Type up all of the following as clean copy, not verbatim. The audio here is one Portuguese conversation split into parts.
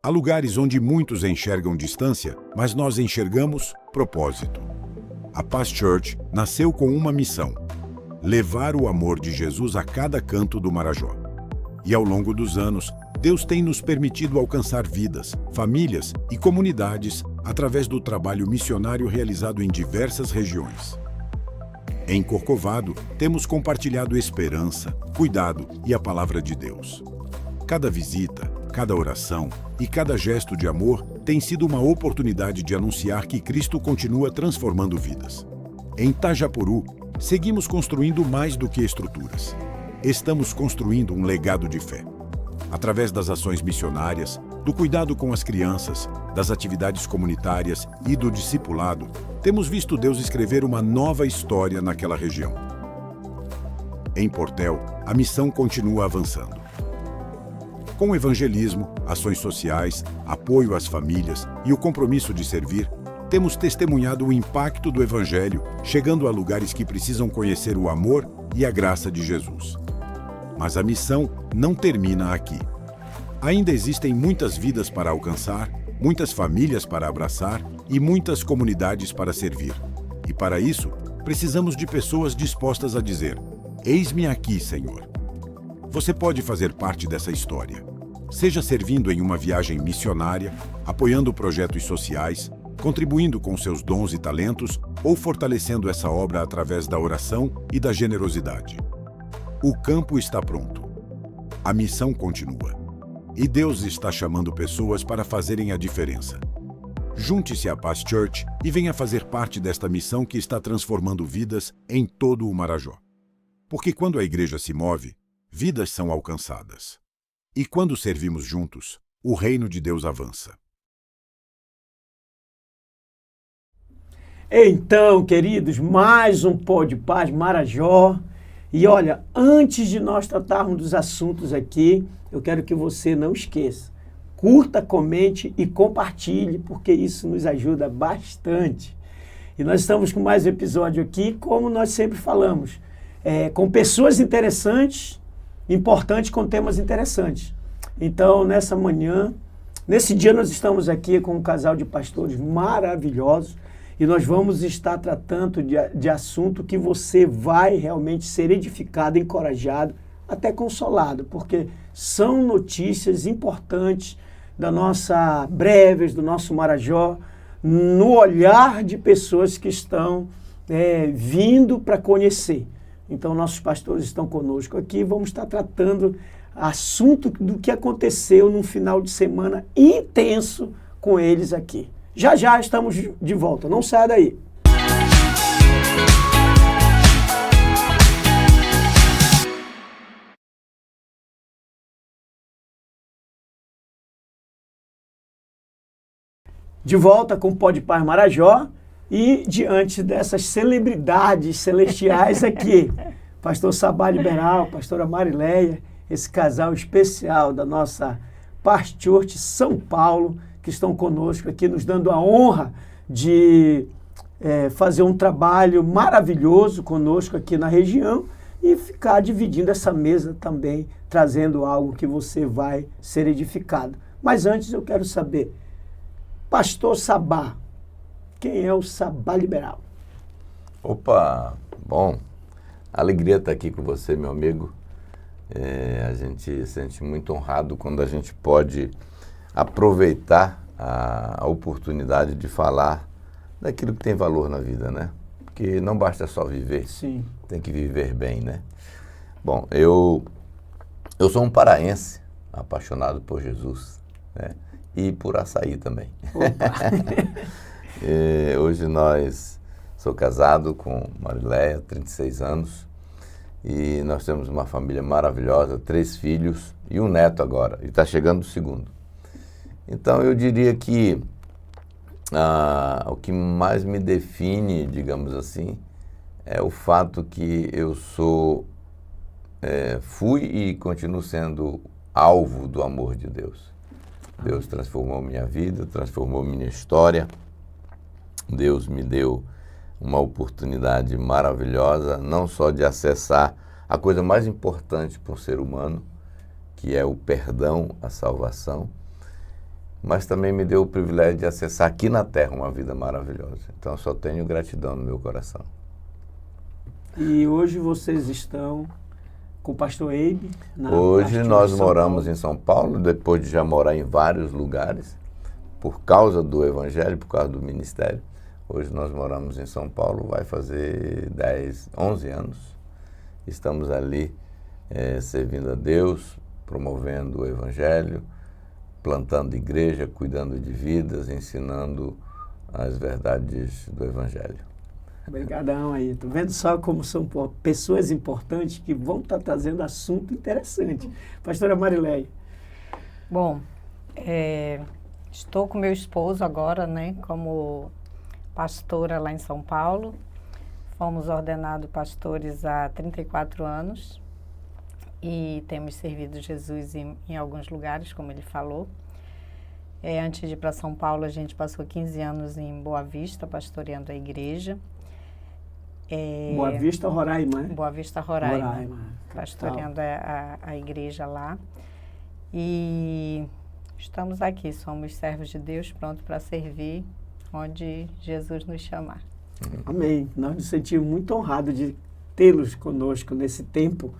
Há lugares onde muitos enxergam distância, mas nós enxergamos propósito. A Paz Church nasceu com uma missão: levar o amor de Jesus a cada canto do Marajó. E ao longo dos anos, Deus tem nos permitido alcançar vidas, famílias e comunidades através do trabalho missionário realizado em diversas regiões. Em Corcovado, temos compartilhado esperança, cuidado e a palavra de Deus. Cada visita, cada oração e cada gesto de amor tem sido uma oportunidade de anunciar que Cristo continua transformando vidas. Em Tajapuru, seguimos construindo mais do que estruturas. Estamos construindo um legado de fé. Através das ações missionárias, do cuidado com as crianças, das atividades comunitárias e do discipulado, temos visto Deus escrever uma nova história naquela região. Em Portel, a missão continua avançando. Com o evangelismo, ações sociais, apoio às famílias e o compromisso de servir, temos testemunhado o impacto do Evangelho, chegando a lugares que precisam conhecer o amor e a graça de Jesus. Mas a missão não termina aqui. Ainda existem muitas vidas para alcançar, muitas famílias para abraçar e muitas comunidades para servir. E para isso, precisamos de pessoas dispostas a dizer: "Eis-me aqui, Senhor." Você pode fazer parte dessa história. Seja servindo em uma viagem missionária, apoiando projetos sociais, contribuindo com seus dons e talentos ou fortalecendo essa obra através da oração e da generosidade. O campo está pronto. A missão continua. E Deus está chamando pessoas para fazerem a diferença. Junte-se à Paz Church e venha fazer parte desta missão que está transformando vidas em todo o Marajó. Porque quando a igreja se move, vidas são alcançadas. E quando servimos juntos, o reino de Deus avança. Então, queridos, mais um Pó de Paz Marajó. E olha, antes de nós tratarmos dos assuntos aqui, eu quero que você não esqueça. Curta, comente e compartilhe, porque isso nos ajuda bastante. E nós estamos com mais um episódio aqui, como nós sempre falamos, com pessoas interessantes, importantes, com temas interessantes. Então, nessa manhã, nesse dia nós estamos aqui com um casal de pastores maravilhosos, e nós vamos estar tratando de assunto que você vai realmente ser edificado, encorajado, até consolado, porque são notícias importantes da nossa breves, do nosso Marajó, no olhar de pessoas que estão vindo para conhecer. Então, nossos pastores estão conosco aqui, vamos estar tratando assunto do que aconteceu num final de semana intenso com eles aqui. Já já estamos de volta, não saia daí. De volta com o Pó de Paz Marajó e diante dessas celebridades celestiais aqui, pastor Sabá Liberal, pastora Marileia, esse casal especial da nossa Paz Church São Paulo, que estão conosco aqui, nos dando a honra de fazer um trabalho maravilhoso conosco aqui na região e ficar dividindo essa mesa também, trazendo algo que você vai ser edificado. Mas antes eu quero saber, pastor Sabá, quem é o Sabá Liberal? Opa, bom, alegria estar aqui com você, meu amigo. A gente se sente muito honrado quando a gente pode aproveitar a oportunidade de falar daquilo que tem valor na vida, né? Porque não basta só viver, Sim. Tem que viver bem, né? Bom, eu sou um paraense apaixonado por Jesus, né? E por açaí também. Hoje sou casado com Marileia, 36 anos, e nós temos uma família maravilhosa, 3 filhos e um neto agora, e está chegando o segundo. Então eu diria que o que mais me define, digamos assim, é o fato que eu fui e continuo sendo alvo do amor de Deus. Deus transformou minha vida, transformou minha história. Deus me deu uma oportunidade maravilhosa, não só de acessar a coisa mais importante para um ser humano, que é o perdão, a salvação, mas também me deu o privilégio de acessar aqui na Terra uma vida maravilhosa. Então eu só tenho gratidão no meu coração. E hoje vocês estão com o pastor Eibe? Hoje nós moramos em São Paulo, depois de já morar em vários lugares, por causa do Evangelho, por causa do ministério. Hoje nós moramos em São Paulo, vai fazer 11 anos. Estamos ali servindo a Deus, promovendo o Evangelho, plantando igreja, cuidando de vidas, ensinando as verdades do Evangelho. Obrigadão aí. Tô vendo só como são pessoas importantes que vão estar trazendo assunto interessante. Pastora Marileia. Bom, estou com meu esposo agora, né, como pastora lá em São Paulo. Fomos ordenados pastores há 34 anos e temos servido Jesus em alguns lugares, como ele falou. Antes de ir para São Paulo, a gente passou 15 anos em Boa Vista, pastoreando a igreja. Boa Vista, Roraima, né? Boa Vista, Roraima. Roraima, pastoreando a igreja lá. E estamos aqui, somos servos de Deus, prontos para servir onde Jesus nos chamar. Amém. Nós nos sentimos muito honrados de tê-los conosco nesse tempo,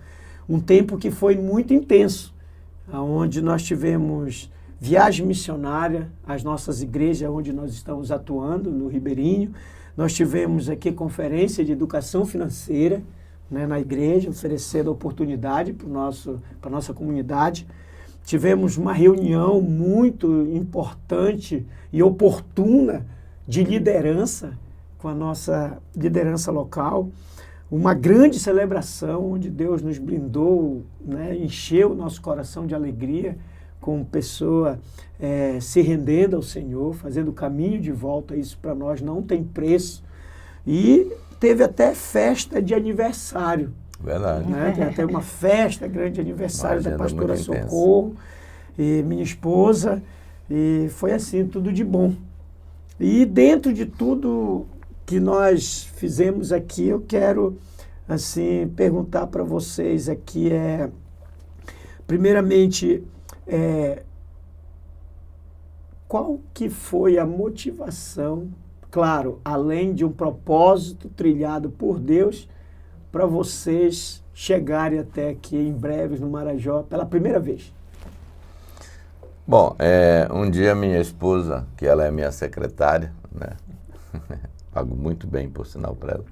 um tempo que foi muito intenso, onde nós tivemos viagem missionária às nossas igrejas, onde nós estamos atuando, no Ribeirinho. Nós tivemos aqui conferência de educação financeira, né, na igreja, oferecendo oportunidade para a nossa comunidade. Tivemos uma reunião muito importante e oportuna de liderança, com a nossa liderança local. Uma grande celebração, onde Deus nos blindou, né, encheu o nosso coração de alegria, com pessoa se rendendo ao Senhor, fazendo o caminho de volta. Isso para nós não tem preço. E teve até festa de aniversário. Verdade. Né? Tem até uma festa, grande aniversário da pastora muito intensa. Socorro, e minha esposa, e foi assim, tudo de bom. E dentro de tudo que nós fizemos aqui, eu quero assim perguntar para vocês aqui, primeiramente, qual que foi a motivação, claro, além de um propósito trilhado por Deus, para vocês chegarem até aqui em Breves, no Marajó, pela primeira vez? Bom, um dia minha esposa, que ela é minha secretária, né? Pago muito bem, por sinal, para ela.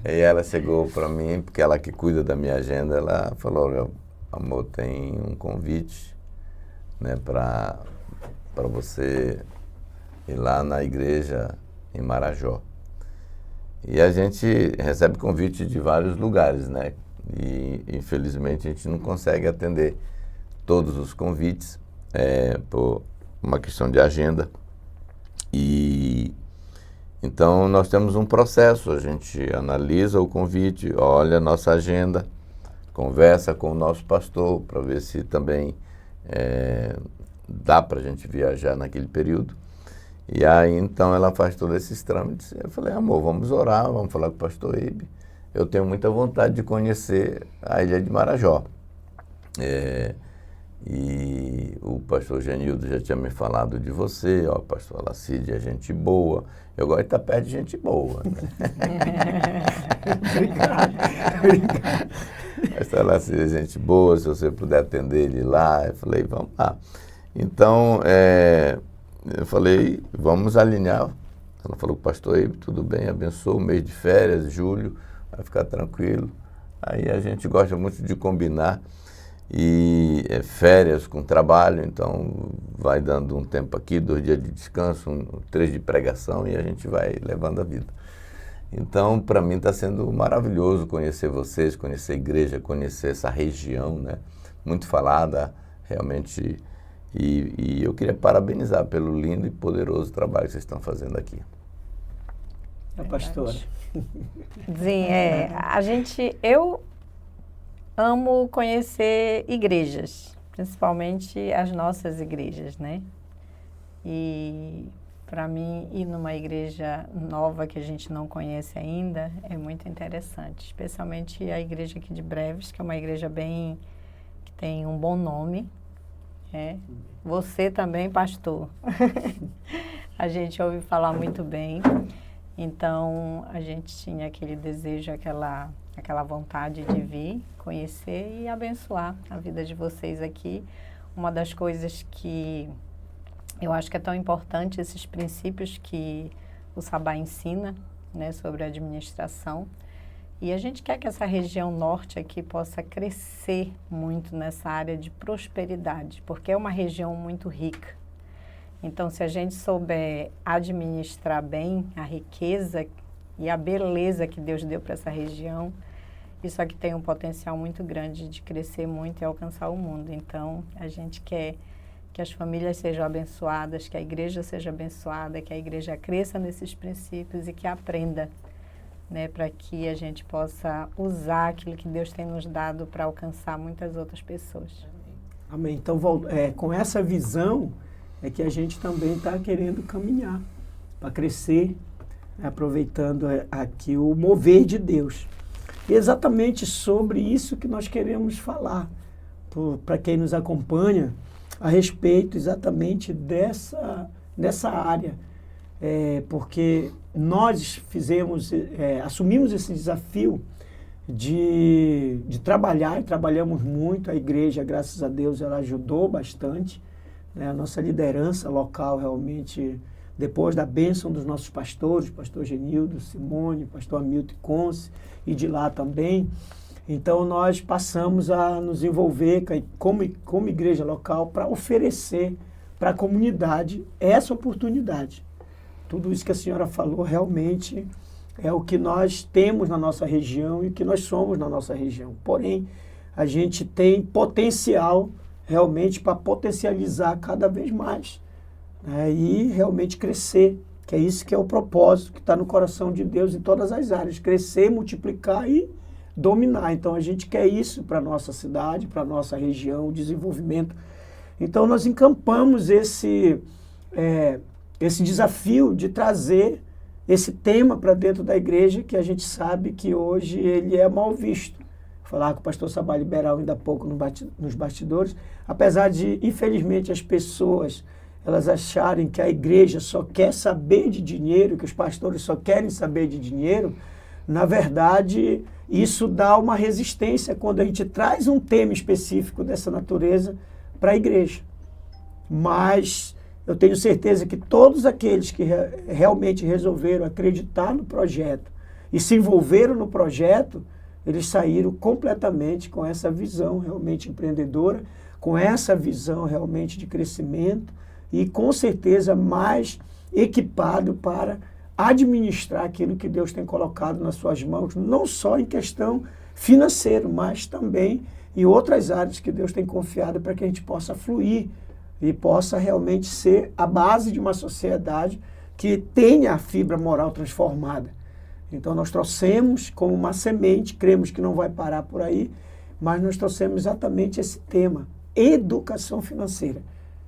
E ela chegou para mim, porque ela que cuida da minha agenda, ela falou: olha, amor, tem um convite, né, para você ir lá na igreja em Marajó. E a gente recebe convite de vários lugares, né? E infelizmente a gente não consegue atender todos os convites por uma questão de agenda. E então nós temos um processo, a gente analisa o convite, olha a nossa agenda, conversa com o nosso pastor para ver se também dá para a gente viajar naquele período. E aí então ela faz todos esses trâmites. Eu falei: amor, vamos orar, vamos falar com o pastor Eibe. Eu tenho muita vontade de conhecer a ilha de Marajó. E o pastor Genildo já tinha me falado de você, ó, pastor Lacide é gente boa. Eu gosto de estar perto de gente boa, né? Obrigado. Pastor Lacide é gente boa, se você puder atender ele lá. Eu falei: vamos lá. Então, eu falei: vamos alinhar. Ela falou: pastor Eibe, tudo bem, abençoa o mês de férias, julho, vai ficar tranquilo. Aí a gente gosta muito de combinar. E férias com trabalho, então vai dando um tempo aqui, 2 dias de descanso, 3 de pregação, e a gente vai levando a vida. Então, para mim está sendo maravilhoso conhecer vocês, conhecer a igreja, conhecer essa região, né? Muito falada, realmente. E eu queria parabenizar pelo lindo e poderoso trabalho que vocês estão fazendo aqui. A pastora. Sim, eu amo conhecer igrejas, principalmente as nossas igrejas, né? E para mim, ir numa igreja nova que a gente não conhece ainda é muito interessante, especialmente a igreja aqui de Breves, que é uma igreja que tem um bom nome. Você também, pastor. A gente ouve falar muito bem, então a gente tinha aquele desejo, aquela vontade de vir, conhecer e abençoar a vida de vocês aqui. Uma das coisas que eu acho que é tão importante, esses princípios que o Sabá ensina, né, sobre administração. E a gente quer que essa região norte aqui possa crescer muito nessa área de prosperidade, porque é uma região muito rica. Então, se a gente souber administrar bem a riqueza e a beleza que Deus deu para essa região, isso aqui tem um potencial muito grande de crescer muito e alcançar o mundo. Então, a gente quer que as famílias sejam abençoadas, que a igreja seja abençoada, que a igreja cresça nesses princípios e que aprenda, né, para que a gente possa usar aquilo que Deus tem nos dado para alcançar muitas outras pessoas. Amém. Então, com essa visão é que a gente também está querendo caminhar para crescer, aproveitando aqui o mover de Deus. E exatamente sobre isso que nós queremos falar para quem nos acompanha, a respeito exatamente dessa área. Porque nós assumimos esse desafio de trabalhar, e trabalhamos muito. A igreja, graças a Deus, ela ajudou bastante, né? A nossa liderança local realmente, depois da bênção dos nossos pastores, pastor Genildo, Simone, pastor Hamilton Conce, e de lá também. Então, nós passamos a nos envolver como igreja local para oferecer para a comunidade essa oportunidade. Tudo isso que a senhora falou realmente é o que nós temos na nossa região e o que nós somos na nossa região. Porém, a gente tem potencial realmente para potencializar cada vez mais, né? E realmente crescer, que é isso que é o propósito que está no coração de Deus em todas as áreas, crescer, multiplicar e dominar. Então, a gente quer isso para a nossa cidade, para a nossa região, o desenvolvimento. Então, nós encampamos esse desafio de trazer esse tema para dentro da igreja, que a gente sabe que hoje ele é mal visto. Falar com o pastor Sabá Liberal ainda há pouco nos bastidores, apesar de, infelizmente, as pessoas elas acharem que a igreja só quer saber de dinheiro, que os pastores só querem saber de dinheiro, na verdade, isso dá uma resistência quando a gente traz um tema específico dessa natureza para a igreja. Mas eu tenho certeza que todos aqueles que realmente resolveram acreditar no projeto e se envolveram no projeto, eles saíram completamente com essa visão realmente empreendedora, com essa visão realmente de crescimento e com certeza mais equipado para administrar aquilo que Deus tem colocado nas suas mãos, não só em questão financeira, mas também em outras áreas que Deus tem confiado para que a gente possa fluir e possa realmente ser a base de uma sociedade que tenha a fibra moral transformada. Então nós trouxemos como uma semente, cremos que não vai parar por aí, mas nós trouxemos exatamente esse tema, educação financeira.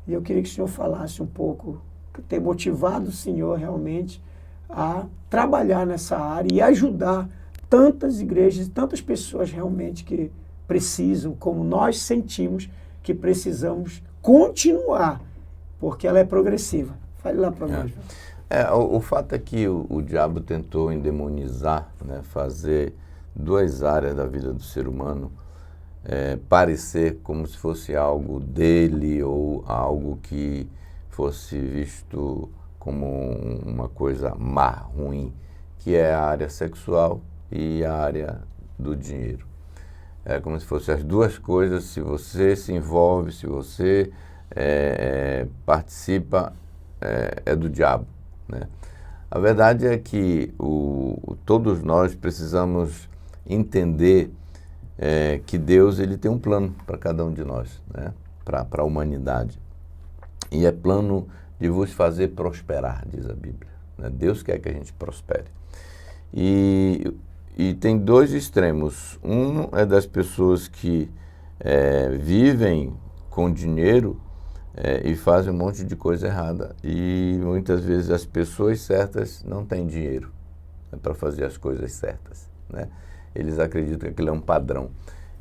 E eu queria que o senhor falasse um pouco, que tem motivado o senhor realmente a trabalhar nessa área e ajudar tantas igrejas, tantas pessoas realmente que precisam, como nós sentimos que precisamos continuar, porque ela é progressiva. Fale lá para nós. O fato é que o diabo tentou endemonizar, né, fazer duas áreas da vida do ser humano parecer como se fosse algo dele ou algo que fosse visto como uma coisa má, ruim, que é a área sexual e a área do dinheiro. É como se fossem as duas coisas. Se você se envolve, se você participa, é do diabo, né? A verdade é que todos nós precisamos entender que Deus ele tem um plano para cada um de nós, né? Para a humanidade. E é plano de vos fazer prosperar, diz a Bíblia, né? Deus quer que a gente prospere. E tem dois extremos. Um é das pessoas que vivem com dinheiro e fazem um monte de coisa errada. E muitas vezes as pessoas certas não têm dinheiro, né, para fazer as coisas certas, né? Eles acreditam que aquilo é um padrão.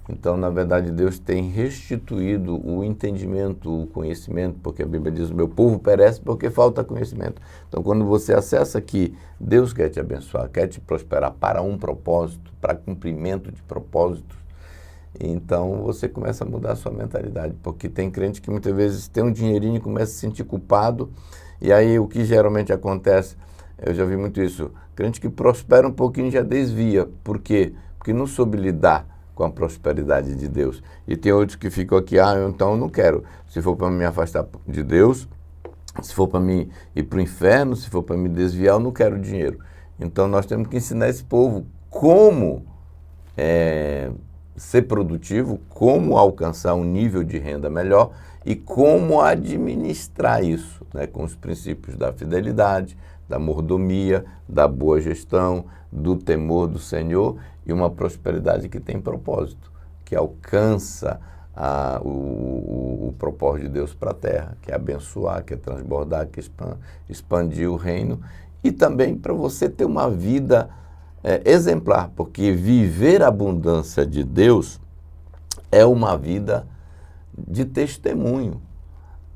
Então, na verdade, Deus tem restituído o entendimento, o conhecimento, porque a Bíblia diz: o meu povo perece porque falta conhecimento. Então, quando você acessa que Deus quer te abençoar, quer te prosperar para um propósito, para cumprimento de propósitos, então você começa a mudar a sua mentalidade, porque tem crente que muitas vezes tem um dinheirinho e começa a se sentir culpado, e aí o que geralmente acontece, eu já vi muito isso, crente que prospera um pouquinho já desvia. Por quê? Porque não soube lidar com a prosperidade de Deus. E tem outros que ficam aqui: então eu não quero. Se for para me afastar de Deus, se for para mim ir para o inferno, se for para me desviar, eu não quero dinheiro. Então nós temos que ensinar esse povo como ser produtivo, como alcançar um nível de renda melhor e como administrar isso, né, com os princípios da fidelidade, da mordomia, da boa gestão, do temor do Senhor, e uma prosperidade que tem propósito, que alcança o propósito de Deus para a terra, que é abençoar, que é transbordar, que é expandir o reino, e também para você ter uma vida exemplar, porque viver a abundância de Deus é uma vida de testemunho,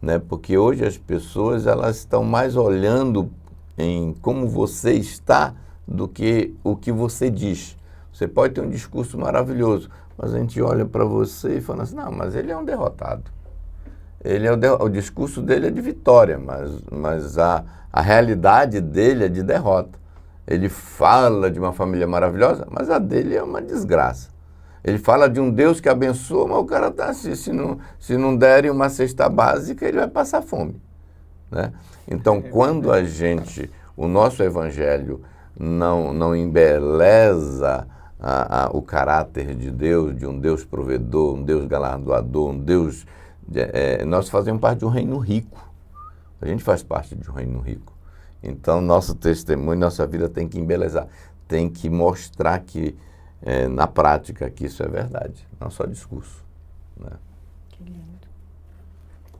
né? Porque hoje as pessoas elas estão mais olhando em como você está do que o que você diz. Você pode ter um discurso maravilhoso, mas a gente olha para você e fala assim: não, mas ele é um derrotado. Ele o discurso dele é de vitória, mas a realidade dele é de derrota. Ele fala de uma família maravilhosa, mas a dele é uma desgraça. Ele fala de um Deus que abençoa, mas o cara está assim: se não derem uma cesta básica, ele vai passar fome, né? Então, quando o nosso evangelho não embeleza o caráter de Deus, de um Deus provedor, um Deus galardoador, um Deus... nós fazemos parte de um reino rico. A gente faz parte de um reino rico. Então, nosso testemunho, nossa vida tem que embelezar, tem que mostrar que, na prática, que isso é verdade, não só discurso, né? Que lindo.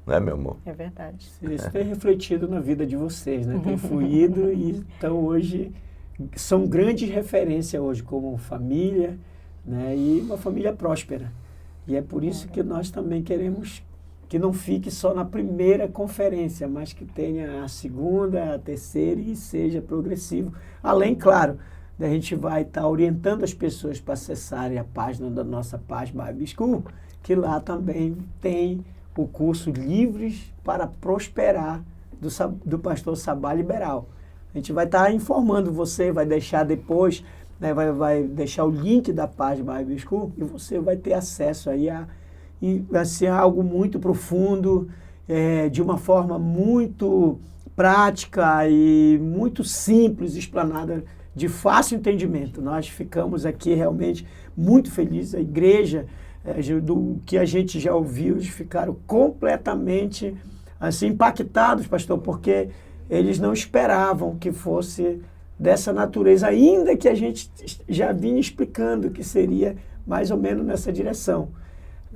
Não é, meu amor? É verdade. Isso tem refletido na vida de vocês, né? Tem fluído, e então hoje são grandes referências hoje como família, né? E uma família próspera. E é por isso que nós também queremos que não fique só na primeira conferência, mas que tenha a segunda, a terceira e seja progressivo. Além, claro, a gente vai estar orientando as pessoas para acessarem a página da nossa Paz Bible School, que lá também tem o curso Livres para Prosperar, do pastor Sabá Liberal. A gente vai estar informando você, vai deixar depois, né, vai deixar o link da Paz Bible School, e você vai ter acesso aí e vai ser algo muito profundo, de uma forma muito prática e muito simples, explanada, de fácil entendimento. Nós ficamos aqui realmente muito felizes. A igreja, do que a gente já ouviu, eles ficaram completamente assim, impactados, pastor, porque eles não esperavam que fosse dessa natureza, ainda que a gente já vinha explicando que seria mais ou menos nessa direção.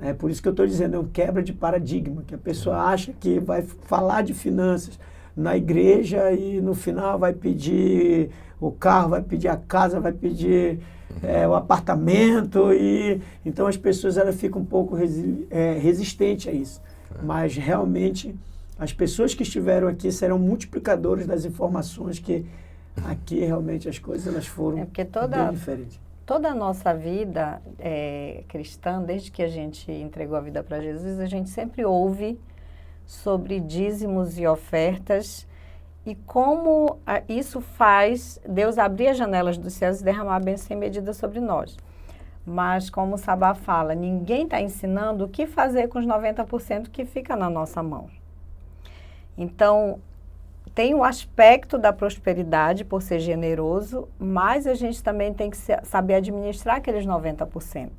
É por isso que eu estou dizendo, é um quebra de paradigma, que a pessoa acha que vai falar de finanças na igreja e no final vai pedir o carro, vai pedir a casa, vai pedir o apartamento, e então as pessoas elas ficam um pouco resistentes a isso. Mas realmente as pessoas que estiveram aqui serão multiplicadores das informações, que aqui realmente as coisas elas foram bem diferentes. Toda a nossa vida cristã, desde que a gente entregou a vida para Jesus, a gente sempre ouve sobre dízimos e ofertas e como isso faz Deus abrir as janelas dos céus e derramar a bênção sem medida sobre nós. Mas, como o Sabá fala, ninguém está ensinando o que fazer com os 90% que fica na nossa mão. Então, tem o aspecto da prosperidade por ser generoso, mas a gente também tem que saber administrar aqueles 90%.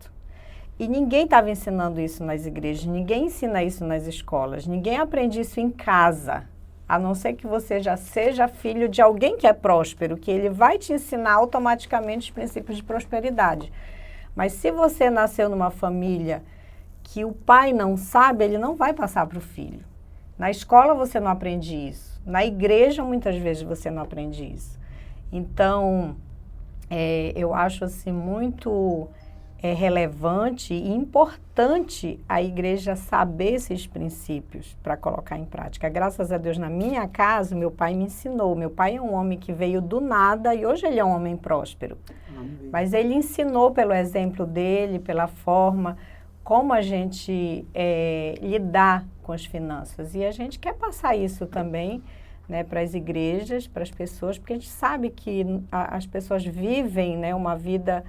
E ninguém estava ensinando isso nas igrejas, ninguém ensina isso nas escolas, ninguém aprende isso em casa, a não ser que você já seja filho de alguém que é próspero, que ele vai te ensinar automaticamente os princípios de prosperidade. Mas se você nasceu numa família que o pai não sabe, ele não vai passar para o filho. Na escola você não aprende isso. Na igreja, muitas vezes, você não aprende isso. Então, eu acho assim, muito relevante e importante a igreja saber esses princípios para colocar em prática. Graças a Deus, na minha casa, meu pai me ensinou. Meu pai é um homem que veio do nada e hoje ele é um homem próspero. Amém. Mas ele ensinou pelo exemplo dele, pela forma como a gente lidar com as finanças. E a gente quer passar isso também, né, para as igrejas, para as pessoas, porque a gente sabe que as pessoas vivem, né, uma vida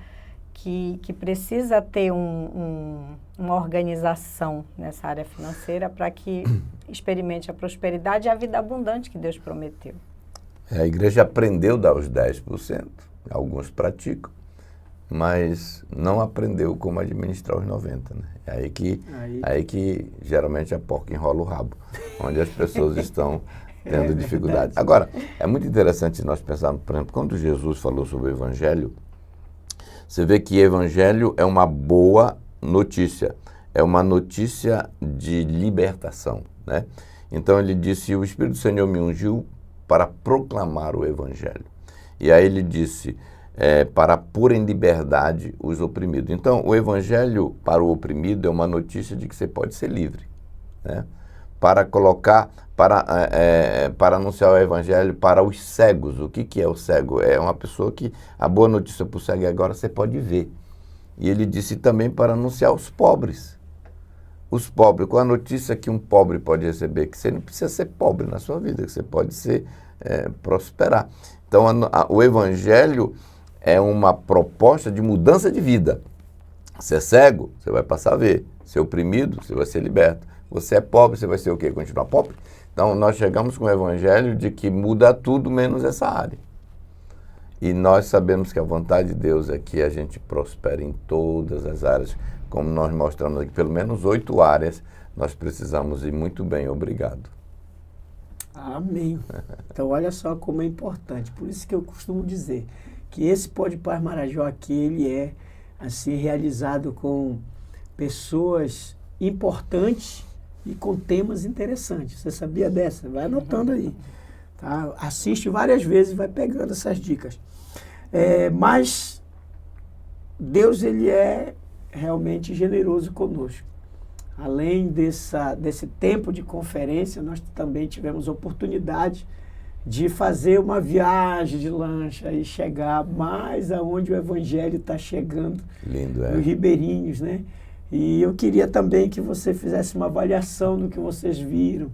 que precisa ter uma organização nessa área financeira para que experimente a prosperidade e a vida abundante que Deus prometeu. A igreja aprendeu a dar os 10%, alguns praticam, mas não aprendeu como administrar os 90%. Né? Aí que geralmente a porca enrola o rabo, onde as pessoas estão tendo dificuldade. Agora, é muito interessante nós pensarmos, por exemplo, quando Jesus falou sobre o Evangelho, você vê que Evangelho é uma boa notícia, é uma notícia de libertação, né? Então ele disse, o Espírito do Senhor me ungiu para proclamar o Evangelho. E aí ele disse, para pôr em liberdade os oprimidos. Então o Evangelho para o oprimido é uma notícia de que você pode ser livre, né? Para anunciar o Evangelho para os cegos. O que é o cego? É uma pessoa que, a boa notícia para o cego é agora você pode ver. E ele disse também para anunciar os pobres. Os pobres, qual a notícia que um pobre pode receber? Que você não precisa ser pobre na sua vida, que você pode prosperar. Então o Evangelho é uma proposta de mudança de vida. Você é cego, você vai passar a ver. Você é oprimido, você vai ser liberto. Você é pobre, você vai ser o quê? Continuar pobre? Então, nós chegamos com o Evangelho de que muda tudo menos essa área. E nós sabemos que a vontade de Deus é que a gente prospere em todas as áreas. Como nós mostramos aqui, pelo menos 8 áreas, nós precisamos ir muito bem, obrigado. Amém. Então, olha só como é importante. Por isso que eu costumo dizer que esse Pode Paz Marajó aqui, ele é assim, realizado com pessoas importantes e com temas interessantes. Você sabia dessa? Vai anotando aí. Tá? Assiste várias vezes e vai pegando essas dicas. Mas Deus, ele é realmente generoso conosco. Além desse tempo de conferência, nós também tivemos oportunidade de fazer uma viagem de lancha e chegar mais aonde o Evangelho está chegando. Lindo, nos ribeirinhos, né? E eu queria também que você fizesse uma avaliação do que vocês viram,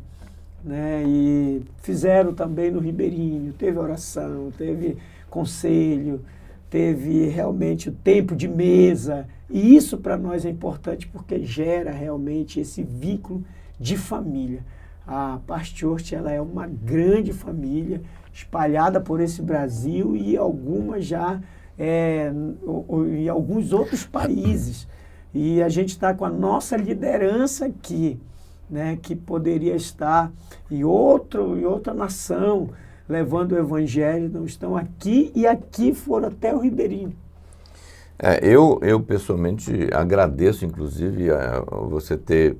né? E fizeram também no Ribeirinho, teve oração, teve conselho, teve realmente o tempo de mesa. E isso para nós é importante porque gera realmente esse vínculo de família. A Paz Church, ela é uma grande família espalhada por esse Brasil e algumas já em alguns outros países. E a gente está com a nossa liderança aqui, né, que poderia estar em outra nação, levando o Evangelho. Não estão aqui e aqui foram até o Ribeirinho. Eu pessoalmente agradeço, inclusive, a você ter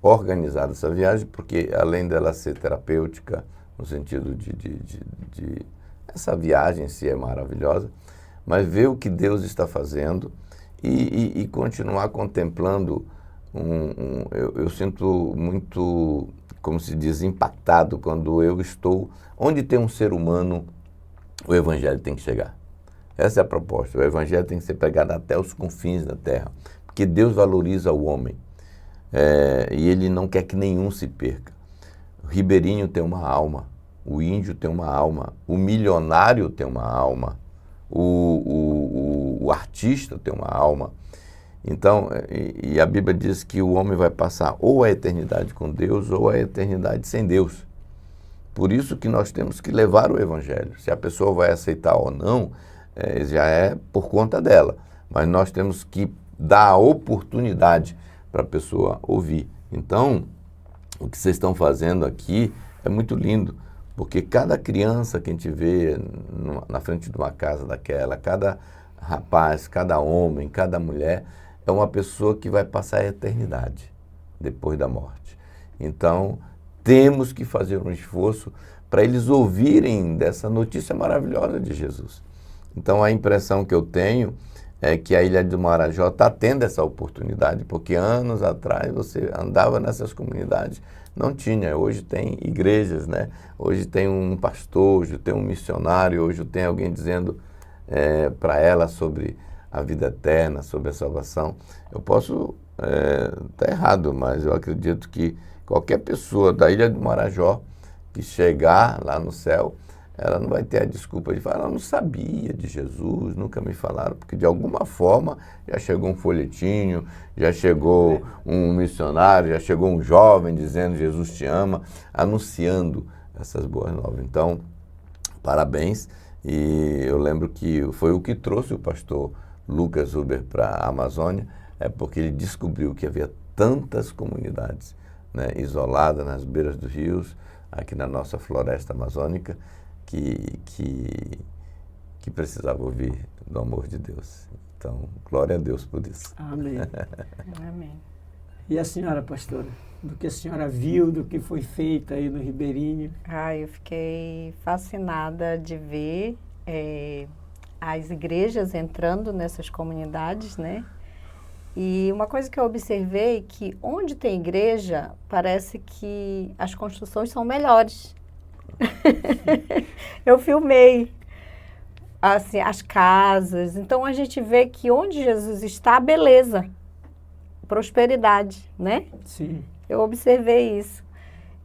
organizado essa viagem, porque além dela ser terapêutica, no sentido de essa viagem em si é maravilhosa, mas ver o que Deus está fazendo e continuar contemplando, eu sinto muito, como se diz, impactado quando eu estou, onde tem um ser humano, o Evangelho tem que chegar. Essa é a proposta, o Evangelho tem que ser pregado até os confins da terra, porque Deus valoriza o homem, e Ele não quer que nenhum se perca. O ribeirinho tem uma alma, o índio tem uma alma, o milionário tem uma alma, o artista tem uma alma. Então, e a Bíblia diz que o homem vai passar ou a eternidade com Deus ou a eternidade sem Deus. Por isso que nós temos que levar o Evangelho. Se a pessoa vai aceitar ou não, já é por conta dela. Mas nós temos que dar a oportunidade para a pessoa ouvir. Então, o que vocês estão fazendo aqui é muito lindo, porque cada criança que a gente vê na frente de uma casa daquela, cada rapaz, cada homem, cada mulher, é uma pessoa que vai passar a eternidade depois da morte. Então, temos que fazer um esforço para eles ouvirem dessa notícia maravilhosa de Jesus. Então, a impressão que eu tenho é que a Ilha do Marajó está tendo essa oportunidade, porque anos atrás você andava nessas comunidades, não tinha. Hoje tem igrejas, né? Hoje tem um pastor, hoje tem um missionário, hoje tem alguém dizendo para ela sobre a vida eterna, sobre a salvação. Eu posso estar errado, mas eu acredito que qualquer pessoa da Ilha do Marajó que chegar lá no céu, ela não vai ter a desculpa de falar, ela não sabia de Jesus, nunca me falaram, porque de alguma forma já chegou um folhetinho, já chegou um missionário, já chegou um jovem dizendo Jesus te ama, anunciando essas boas novas. Então, parabéns, e eu lembro que foi o que trouxe o pastor Lucas Huber para a Amazônia, porque ele descobriu que havia tantas comunidades, né, isoladas nas beiras dos rios, aqui na nossa floresta amazônica, que precisava ouvir do amor de Deus. Então, glória a Deus por isso. Amém. Amém. E a senhora, pastora? Do que a senhora viu, do que foi feito aí no Ribeirinho? Eu fiquei fascinada de ver as igrejas entrando nessas comunidades, né? E uma coisa que eu observei é que onde tem igreja, parece que as construções são melhores. Eu filmei assim, as casas. Então a gente vê que onde Jesus está, beleza, prosperidade, né? Sim. Eu observei isso.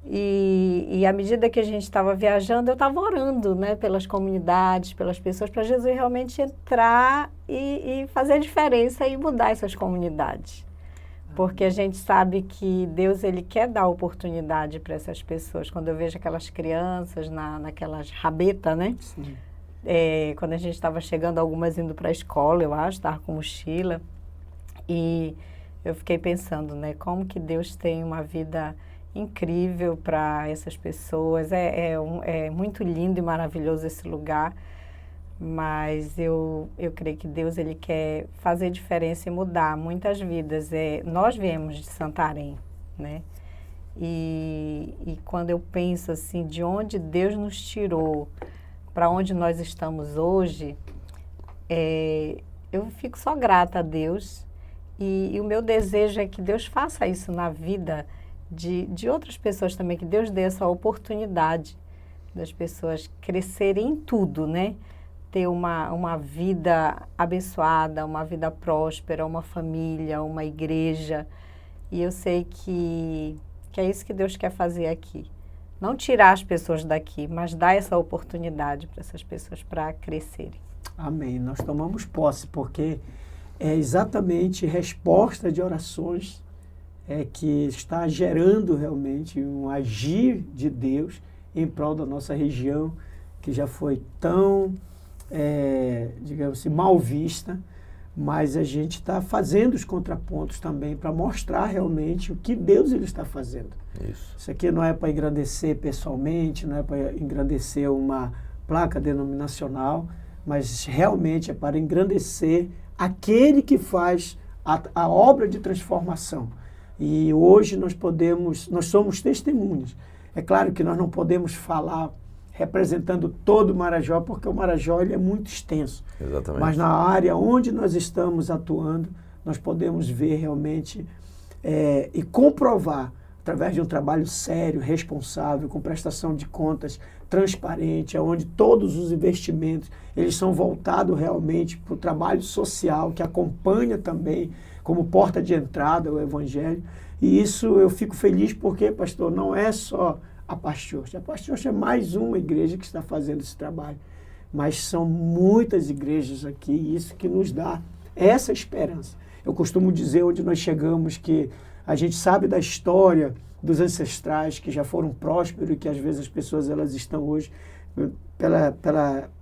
E à medida que a gente estava viajando, eu estava orando, né, pelas comunidades, pelas pessoas, para Jesus realmente entrar e fazer a diferença e mudar essas comunidades. Porque a gente sabe que Deus, Ele quer dar oportunidade para essas pessoas. Quando eu vejo aquelas crianças naquelas rabetas, né? Sim. Quando a gente estava chegando, algumas indo para a escola, eu acho, estava com mochila. E eu fiquei pensando, né? Como que Deus tem uma vida incrível para essas pessoas. É muito lindo e maravilhoso esse lugar. Mas eu creio que Deus, Ele quer fazer diferença e mudar muitas vidas. Nós viemos de Santarém, né? E quando eu penso assim, de onde Deus nos tirou, para onde nós estamos hoje, eu fico só grata a Deus. E o meu desejo é que Deus faça isso na vida de outras pessoas também, que Deus dê essa oportunidade das pessoas crescerem em tudo, né? Ter uma vida abençoada, uma vida próspera, uma família, uma igreja. E eu sei que é isso que Deus quer fazer aqui. Não tirar as pessoas daqui, mas dar essa oportunidade para essas pessoas para crescerem. Amém. Nós tomamos posse, porque é exatamente resposta de orações que está gerando realmente um agir de Deus em prol da nossa região, que já foi tão digamos assim, mal vista, mas a gente está fazendo os contrapontos também para mostrar realmente o que Deus ele está fazendo. Isso aqui não é para engrandecer pessoalmente, não é para engrandecer uma placa denominacional, mas realmente é para engrandecer aquele que faz a obra de transformação. E hoje nós somos testemunhas. É claro que nós não podemos falar representando todo o Marajó, porque o Marajó ele é muito extenso. Exatamente. Mas na área onde nós estamos atuando, nós podemos ver realmente e comprovar, através de um trabalho sério, responsável, com prestação de contas transparente, onde todos os investimentos eles são voltados realmente para o trabalho social, que acompanha também como porta de entrada o Evangelho. E isso eu fico feliz porque, pastor, não é só a Paz Church. A Paz Church é mais uma igreja que está fazendo esse trabalho. Mas são muitas igrejas aqui, e isso que nos dá essa esperança. Eu costumo dizer, onde nós chegamos, que a gente sabe da história dos ancestrais que já foram prósperos e que às vezes as pessoas elas estão hoje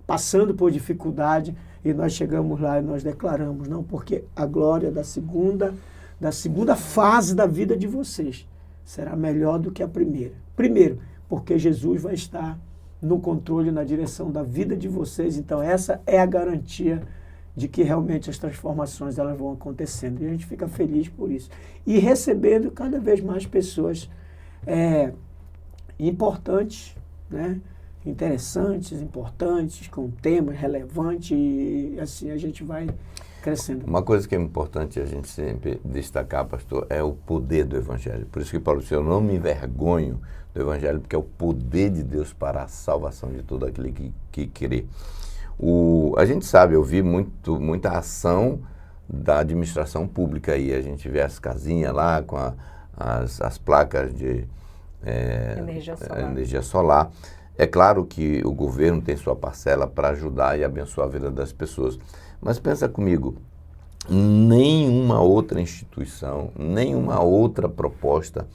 passando por dificuldade, e nós chegamos lá e nós declaramos, não, porque a glória da segunda fase da vida de vocês será melhor do que a primeira. Primeiro, porque Jesus vai estar no controle, na direção da vida de vocês. Então, essa é a garantia de que realmente as transformações elas vão acontecendo. E a gente fica feliz por isso. E recebendo cada vez mais pessoas importantes, né? Interessantes, importantes, com temas relevantes e assim a gente vai crescendo. Uma coisa que é importante a gente sempre destacar, pastor, é o poder do Evangelho. Por isso que Paulo disse, eu não me envergonho do Evangelho, porque é o poder de Deus para a salvação de todo aquele que crê. A gente sabe, eu vi muita ação da administração pública aí. A gente vê as casinhas lá com as placas de energia solar. É claro que o governo tem sua parcela para ajudar e abençoar a vida das pessoas. Mas pensa comigo, nenhuma outra instituição, nenhuma outra proposta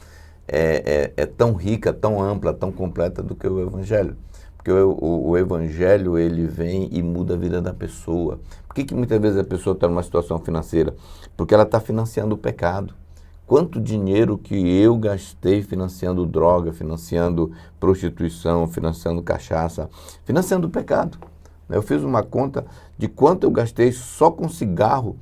é tão rica, tão ampla, tão completa do que o Evangelho. Porque o Evangelho, ele vem e muda a vida da pessoa. Por que muitas vezes a pessoa está numa situação financeira? Porque ela está financiando o pecado. Quanto dinheiro que eu gastei financiando droga, financiando prostituição, financiando cachaça, financiando o pecado. Eu fiz uma conta de quanto eu gastei só com cigarro,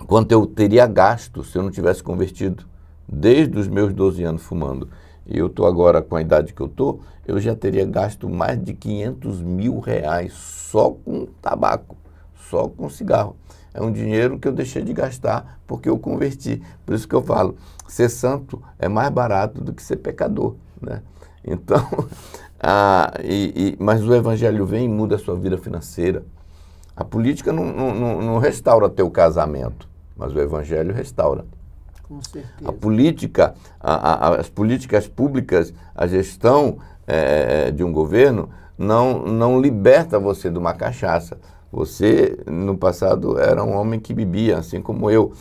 quanto eu teria gasto se eu não tivesse convertido, desde os meus 12 anos fumando. E eu estou agora com a idade que eu estou, eu já teria gasto mais de 500 mil reais só com tabaco, só com cigarro. É um dinheiro que eu deixei de gastar porque eu converti. Por isso que eu falo, ser santo é mais barato do que ser pecador, né? Então, mas o Evangelho vem e muda a sua vida financeira. A política não restaura teu casamento, mas o Evangelho restaura. Com certeza. A política, as políticas públicas, a gestão de um governo não liberta você de uma cachaça. Você, no passado, era um homem que bebia, assim como eu.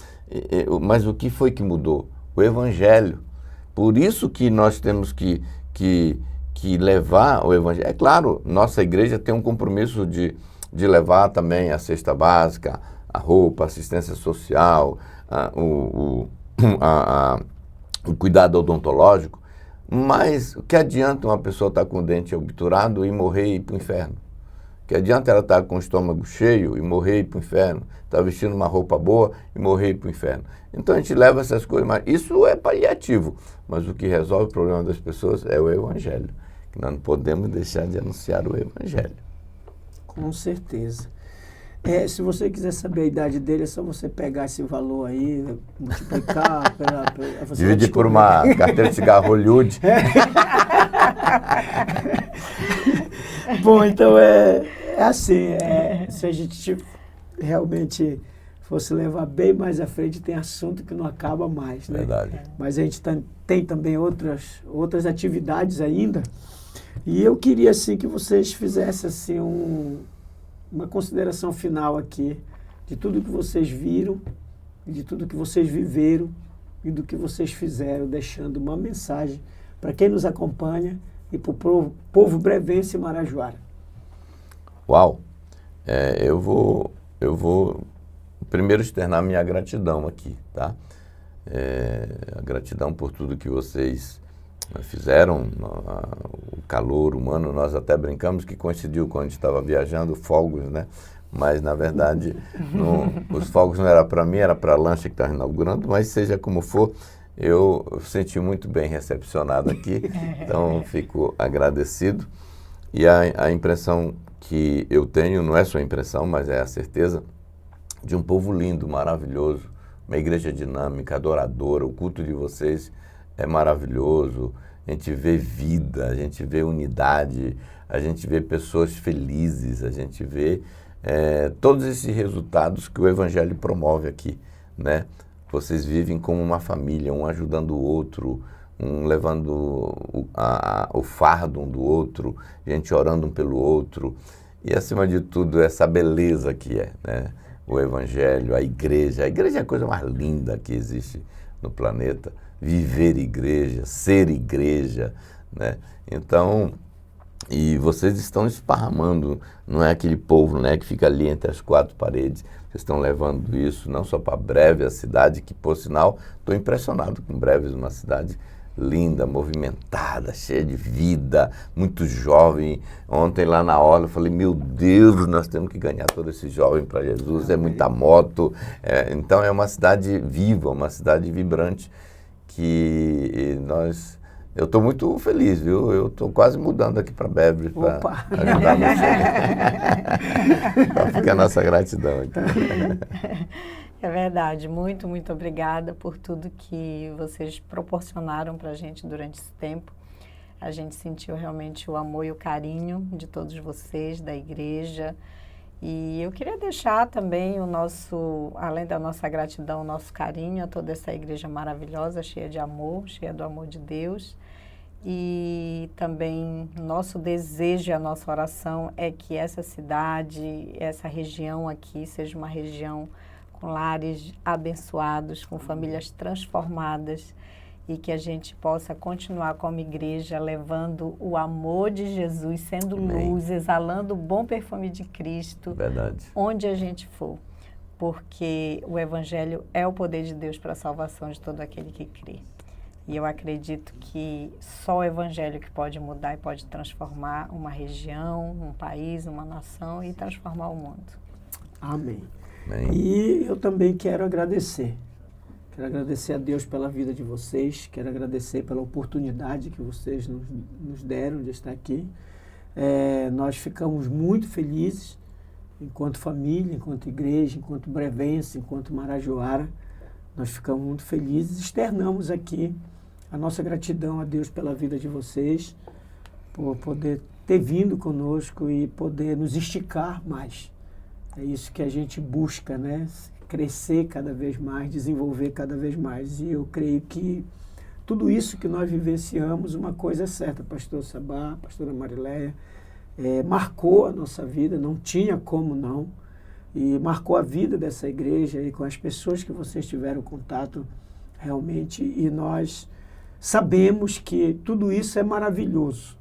Mas o que foi que mudou? O Evangelho. Por isso que nós temos que levar o Evangelho. É claro, nossa igreja tem um compromisso de levar também a cesta básica, a roupa, a assistência social, o cuidado odontológico. Mas o que adianta uma pessoa estar com o dente obturado e morrer e ir para o inferno? Que adianta ela estar com o estômago cheio e morrer e ir para o inferno? Estar vestindo uma roupa boa e morrer e ir para o inferno? Então a gente leva essas coisas, mas isso é paliativo. Mas o que resolve o problema das pessoas é o Evangelho. Que nós não podemos deixar de anunciar o Evangelho. Com certeza. Se você quiser saber a idade dele, é só você pegar esse valor aí, multiplicar. Dividir por uma carteira de cigarro Hollywood. Bom, então assim, se a gente realmente fosse levar bem mais à frente, tem assunto que não acaba mais, né? Verdade. Mas a gente tem também outras atividades ainda, e eu queria assim que vocês fizessem assim uma consideração final aqui de tudo que vocês viram, de tudo que vocês viveram e do que vocês fizeram, deixando uma mensagem para quem nos acompanha e para o povo brevense e marajoara. Uau! Eu vou primeiro externar minha gratidão aqui, tá? A gratidão por tudo que vocês fizeram, o calor humano. Nós até brincamos que coincidiu quando a gente estava viajando, fogos, né? Mas, na verdade, os fogos não eram para mim, era para a lancha que estava inaugurando, mas seja como for, eu senti muito bem recepcionado aqui, então fico agradecido. E a impressão que eu tenho, não é só a impressão, mas é a certeza, de um povo lindo, maravilhoso, uma igreja dinâmica, adoradora. O culto de vocês é maravilhoso, a gente vê vida, a gente vê unidade, a gente vê pessoas felizes, a gente vê todos esses resultados que o Evangelho promove aqui, né? Vocês vivem como uma família, um ajudando o outro, um levando o fardo um do outro, gente orando um pelo outro, e acima de tudo essa beleza que é, né? O Evangelho, a igreja é a coisa mais linda que existe no planeta. Viver igreja, ser igreja, né? Então, e vocês estão esparramando, não é aquele povo, né, que fica ali entre as quatro paredes. Vocês estão levando isso não só para Breves, a cidade que, por sinal, estou impressionado com Breves, uma cidade linda, movimentada, cheia de vida, muito jovem. Ontem lá na orla eu falei, meu Deus, nós temos que ganhar todo esse jovem para Jesus, é muita moto. Então é uma cidade viva, uma cidade vibrante, que nós Eu estou muito feliz, viu? Eu estou quase mudando aqui para Beverly para Opa! ajudar você. Fica a nossa gratidão aqui. É verdade. Muito, muito obrigada por tudo que vocês proporcionaram para a gente durante esse tempo. A gente sentiu realmente o amor e o carinho de todos vocês, da igreja. E eu queria deixar também o nosso, além da nossa gratidão, o nosso carinho a toda essa igreja maravilhosa, cheia de amor, cheia do amor de Deus. E também nosso desejo e a nossa oração é que essa cidade, essa região aqui, seja uma região com lares abençoados, com famílias transformadas, e que a gente possa continuar como igreja levando o amor de Jesus, sendo Amém. luz, exalando o bom perfume de Cristo, Verdade. onde a gente for, porque o Evangelho é o poder de Deus para a salvação de todo aquele que crê. E eu acredito que só o Evangelho que pode mudar e pode transformar uma região, um país, uma nação e transformar o mundo. Amém. Amém. E eu também quero agradecer. Quero agradecer a Deus pela vida de vocês, quero agradecer pela oportunidade que vocês nos deram de estar aqui. Nós ficamos muito felizes, enquanto família, enquanto igreja, enquanto Brevense, enquanto Marajoara. Nós ficamos muito felizes, externamos aqui a nossa gratidão a Deus pela vida de vocês, por poder ter vindo conosco e poder nos esticar mais. É isso que a gente busca, né? Crescer cada vez mais, desenvolver cada vez mais. E eu creio que tudo isso que nós vivenciamos, uma coisa é certa, pastor Sabá, pastora Marileia, marcou a nossa vida, não tinha como não, e marcou a vida dessa igreja e com as pessoas que vocês tiveram contato realmente, e nós sabemos que tudo isso é maravilhoso,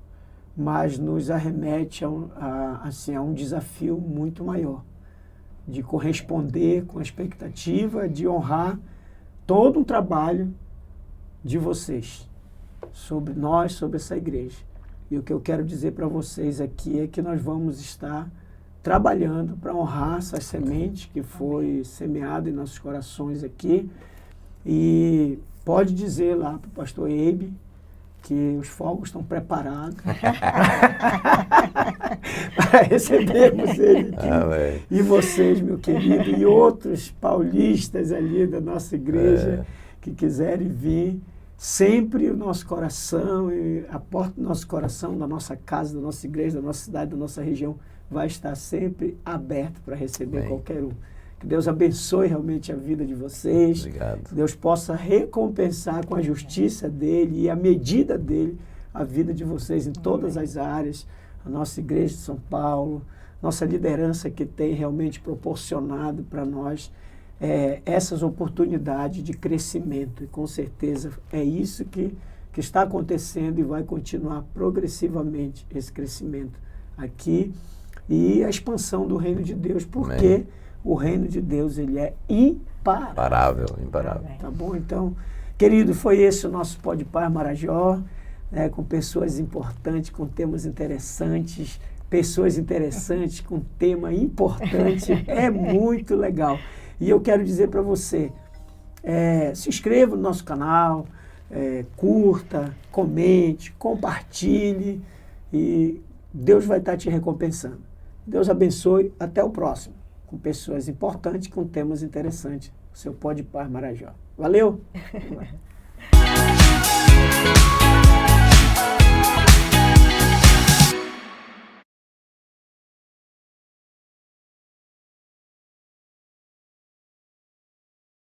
mas nos arremete a um desafio muito maior, de corresponder com a expectativa de honrar todo um trabalho de vocês, sobre nós, sobre essa igreja. E o que eu quero dizer para vocês aqui é que nós vamos estar trabalhando para honrar essa semente que foi semeada em nossos corações aqui. E pode dizer lá para o pastor Eibe que os fogos estão preparados para recebermos ele aqui. Amém. E vocês, meu querido, e outros paulistas ali da nossa igreja que quiserem vir, sempre o nosso coração, e a porta do nosso coração, da nossa casa, da nossa igreja, da nossa cidade, da nossa região, vai estar sempre aberto para receber Amém. qualquer um. Que Deus abençoe realmente a vida de vocês. Obrigado. Que Deus possa recompensar com a justiça dele e a medida dele a vida de vocês em todas as áreas. A nossa igreja de São Paulo, nossa liderança que tem realmente proporcionado para nós essas oportunidades de crescimento. E com certeza é isso que está acontecendo e vai continuar progressivamente esse crescimento aqui e a expansão do reino de Deus, porque Amém. o reino de Deus, ele é imparável. Imparável, imparável. Amém. Tá bom? Então, querido, foi esse o nosso Pode Paz Marajó, né, com pessoas importantes, com temas interessantes, pessoas interessantes, com tema importante. É muito legal. E eu quero dizer para você, se inscreva no nosso canal, curta, comente, compartilhe, e Deus vai estar te recompensando. Deus abençoe. Até o próximo, com pessoas importantes, com temas interessantes. O seu Pode Paz Marajó. Valeu!